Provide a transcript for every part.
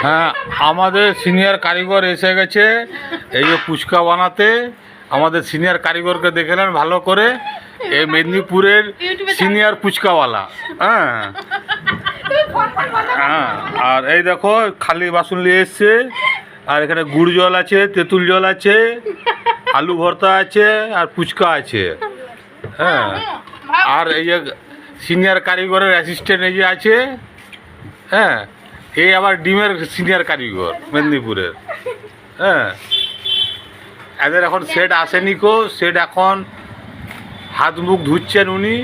হ্যাঁ, আমাদের সিনিয়র কারিগর এসে গেছে এই যে ফুচকা বানাতে। আমাদের সিনিয়র কারিগরকে দেখে নেন ভালো করে, এই মেদিনীপুরের সিনিয়র ফুচকাওয়ালা। হ্যাঁ হ্যাঁ, আর এই দেখো খালি বাসন নিয়ে এসছে, আর এখানে গুড় জল আছে, তেঁতুল জল আছে, আলু ভর্তা আছে, আর ফুচকা আছে। হ্যাঁ, আর এই যে সিনিয়র কারিগরের অ্যাসিস্ট্যান্ট এই যে আছে। হ্যাঁ, এই আবার ডিমের সিনিয়র কারিগর মেদিনীপুরের। হ্যাঁ, এদের এখন সেট আসেনি কো, সেট এখন হাত মুখ ধুচ্ছেন উনি।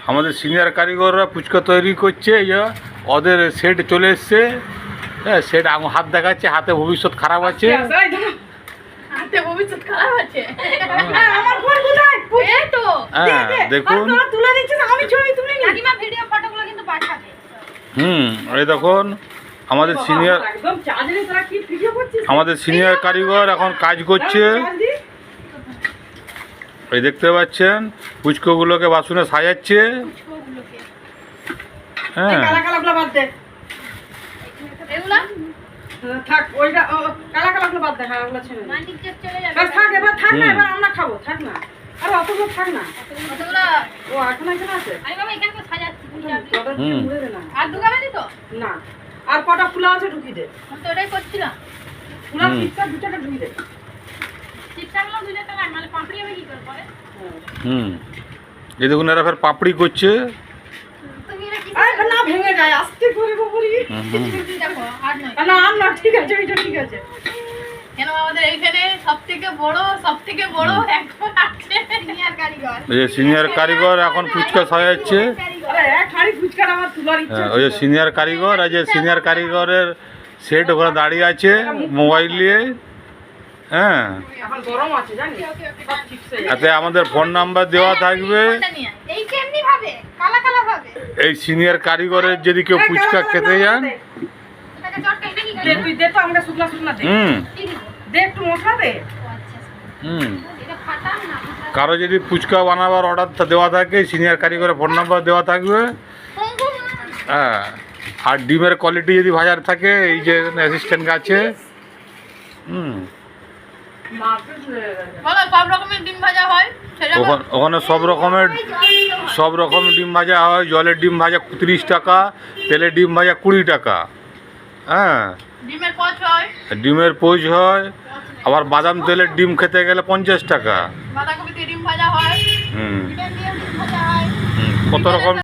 আমাদের সিনিয়র কারিগররা ফুচকা তৈরি করছে, এই যে ওদের সেট চলে এসছে। হ্যাঁ, সেট হাত দেখাচ্ছে, হাতে ভবিষ্যৎ খারাপ আছে। হ্যাঁ দেখুন, এই দেখুন আমাদের সিনিয়র কারিগর এখন কাজ করছে। এই দেখতে পাচ্ছেন ফুচকাগুলোকে বাসনে সাজাচ্ছে। হ্যাঁ, আর কটা ফুলা আছে ঢুকি দে। এই দেখুন এরা ফের পাপড়ি করছে। না ভেঙে যায়, আস্তে করে বলি। না না, ঠিক আছে, এটা ঠিক আছে। কেন আমাদের এইখানে সবথেকে বড় এখন আছে সিনিয়র কারিগর। এই যে সিনিয়র কারিগর এখন ফুচকা সাজাচ্ছে। আরে এক হাড়ি ফুচকা আমার তুলার ইচ্ছা। ওই যে সিনিয়র কারিগর, এই যে সিনিয়র কারিগরের সেট ওখানে দাঁড়িয়ে আছে মোবাইল নিয়ে। হ্যাঁ, এখন গরম আছে জানি। সব ঠিকছে। এতে আমাদের ফোন নাম্বার দেওয়া থাকবে। এই কেমনি ভাবে কালা কালা ভাবে এই সিনিয়র কারিগরের যদি কেউ ফুচকা খেতে যান, এটাকে চটকে এটা কি দে তুই দে তো, আমরা শুকনা শুকনা দে। দে একটু মশলা দে। এটা ফাটা না কারো যদি ফুচকা বানাবার অর্ডার দেওয়া থাকে, সিনিয়র কারিগরের ফোন নাম্বার দেওয়া থাকবে। হ্যাঁ, আর ডিমের কোয়ালিটি যদি ভাজার থাকে, এই যে অ্যাসিস্ট্যান্ট আছে। বলো সব রকমের ডিম ভাজা হয় সেটা ওখানে সব রকমের ডিম ভাজা হয়। জলের ডিম ভাজা 30 টাকা, তেলের ডিম ভাজা 20 টাকা। হ্যাঁ, ডিমের পোচ হয়, ডিমের পোচ হয়, আবার বাদাম তেলের ডিম খেতে গেলে 50 টাকা। বাঁধাকপি দিয়ে ডিম ভাজা হয়, চিকেন দিয়ে ডিম ভাজা হয়, কত রকম